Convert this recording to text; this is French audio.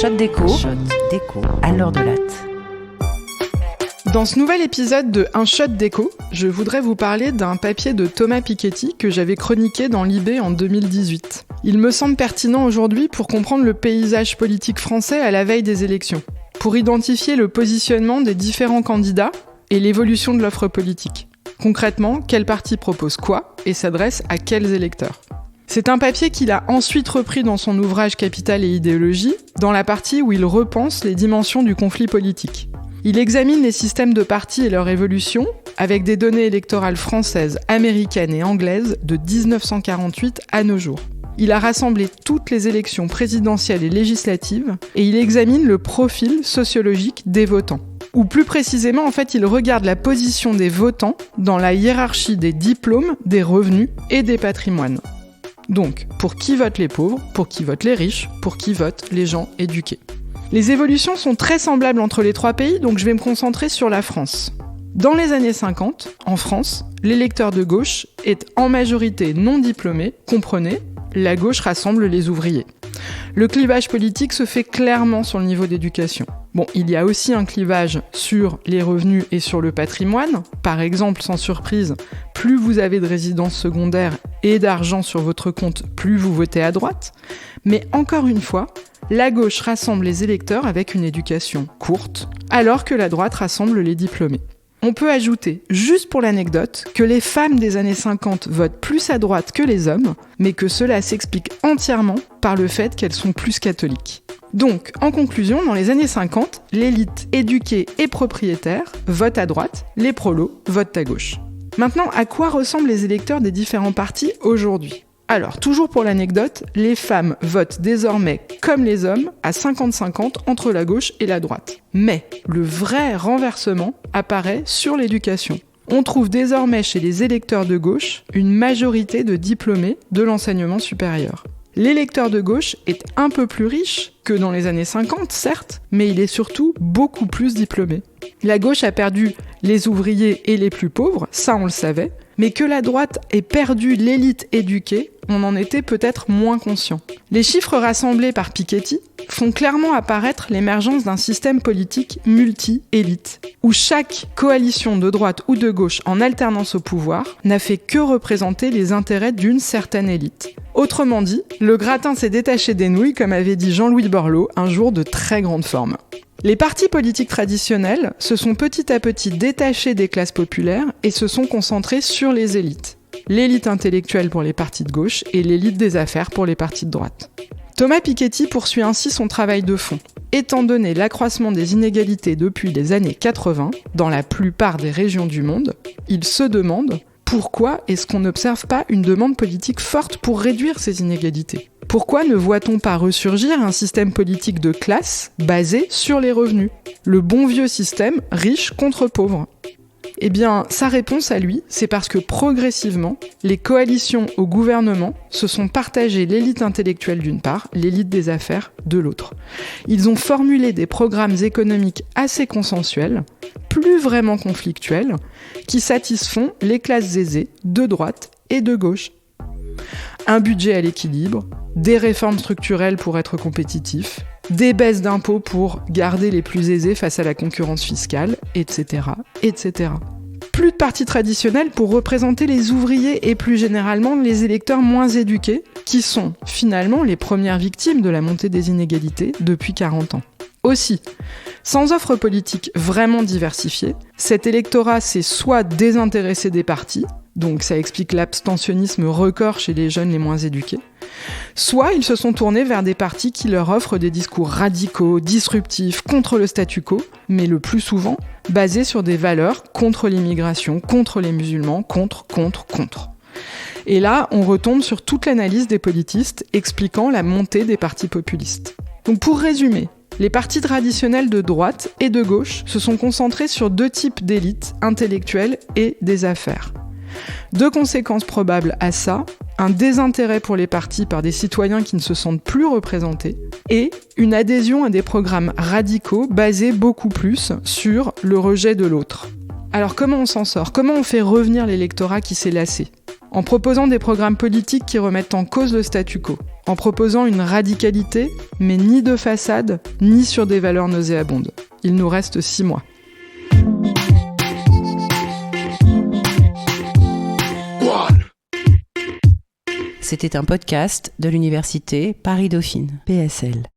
shot d'écho à l'heure de latte. Dans ce nouvel épisode de Un shot d'écho, je voudrais vous parler d'un papier de Thomas Piketty que j'avais chroniqué dans Libé en 2018. Il me semble pertinent aujourd'hui pour comprendre le paysage politique français à la veille des élections, pour identifier le positionnement des différents candidats et l'évolution de l'offre politique. Concrètement, quel parti propose quoi et s'adresse à quels électeurs ? C'est un papier qu'il a ensuite repris dans son ouvrage Capital et idéologie, dans la partie où il repense les dimensions du conflit politique. Il examine les systèmes de partis et leur évolution avec des données électorales françaises, américaines et anglaises de 1948 à nos jours. Il a rassemblé toutes les élections présidentielles et législatives et il examine le profil sociologique des votants. Ou plus précisément, il regarde la position des votants dans la hiérarchie des diplômes, des revenus et des patrimoines. Donc, pour qui votent les pauvres, pour qui votent les riches, pour qui votent les gens éduqués. Les évolutions sont très semblables entre les trois pays, donc je vais me concentrer sur la France. Dans les années 50, en France, l'électeur de gauche est en majorité non diplômé, comprenez, la gauche rassemble les ouvriers. Le clivage politique se fait clairement sur le niveau d'éducation. Bon, il y a aussi un clivage sur les revenus et sur le patrimoine. Par exemple, sans surprise, plus vous avez de résidences secondaires et d'argent sur votre compte, plus vous votez à droite. Mais encore une fois, la gauche rassemble les électeurs avec une éducation courte, alors que la droite rassemble les diplômés. On peut ajouter, juste pour l'anecdote, que les femmes des années 50 votent plus à droite que les hommes, mais que cela s'explique entièrement par le fait qu'elles sont plus catholiques. Donc, en conclusion, dans les années 50, l'élite éduquée et propriétaire vote à droite, les prolos votent à gauche. Maintenant, à quoi ressemblent les électeurs des différents partis aujourd'hui ? Alors, toujours pour l'anecdote, les femmes votent désormais, comme les hommes, à 50-50 entre la gauche et la droite. Mais le vrai renversement apparaît sur l'éducation. On trouve désormais chez les électeurs de gauche une majorité de diplômés de l'enseignement supérieur. L'électeur de gauche est un peu plus riche que dans les années 50, certes, mais il est surtout beaucoup plus diplômé. La gauche a perdu les ouvriers et les plus pauvres, ça on le savait, mais que la droite ait perdu l'élite éduquée, on en était peut-être moins conscient. Les chiffres rassemblés par Piketty font clairement apparaître l'émergence d'un système politique multi-élite, où chaque coalition de droite ou de gauche en alternance au pouvoir n'a fait que représenter les intérêts d'une certaine élite. Autrement dit, le gratin s'est détaché des nouilles, comme avait dit Jean-Louis Borloo, un jour de très grande forme. Les partis politiques traditionnels se sont petit à petit détachés des classes populaires et se sont concentrés sur les élites. L'élite intellectuelle pour les partis de gauche et l'élite des affaires pour les partis de droite. Thomas Piketty poursuit ainsi son travail de fond. Étant donné l'accroissement des inégalités depuis les années 80, dans la plupart des régions du monde, il se demande pourquoi est-ce qu'on n'observe pas une demande politique forte pour réduire ces inégalités ? Pourquoi ne voit-on pas ressurgir un système politique de classe basé sur les revenus ? Le bon vieux système riche contre pauvre. Eh bien, sa réponse à lui, c'est parce que progressivement, les coalitions au gouvernement se sont partagées l'élite intellectuelle d'une part, l'élite des affaires de l'autre. Ils ont formulé des programmes économiques assez consensuels, plus vraiment conflictuels, qui satisfont les classes aisées de droite et de gauche. Un budget à l'équilibre, des réformes structurelles pour être compétitifs, des baisses d'impôts pour garder les plus aisés face à la concurrence fiscale, etc., etc. Plus de partis traditionnels pour représenter les ouvriers et plus généralement les électeurs moins éduqués, qui sont finalement les premières victimes de la montée des inégalités depuis 40 ans. Aussi, sans offre politique vraiment diversifiée, cet électorat s'est soit désintéressé des partis, donc ça explique l'abstentionnisme record chez les jeunes les moins éduqués, soit ils se sont tournés vers des partis qui leur offrent des discours radicaux, disruptifs, contre le statu quo, mais le plus souvent basés sur des valeurs contre l'immigration, contre les musulmans, contre. Et là, on retombe sur toute l'analyse des politistes expliquant la montée des partis populistes. Donc pour résumer, les partis traditionnels de droite et de gauche se sont concentrés sur deux types d'élites intellectuelles et des affaires. Deux conséquences probables à ça, un désintérêt pour les partis par des citoyens qui ne se sentent plus représentés et une adhésion à des programmes radicaux basés beaucoup plus sur le rejet de l'autre. Alors comment on s'en sort ? Comment on fait revenir l'électorat qui s'est lassé ? en proposant des programmes politiques qui remettent en cause le statu quo, en proposant une radicalité, mais ni de façade, ni sur des valeurs nauséabondes. Il nous reste 6 mois. C'était un podcast de l'université Paris-Dauphine, PSL.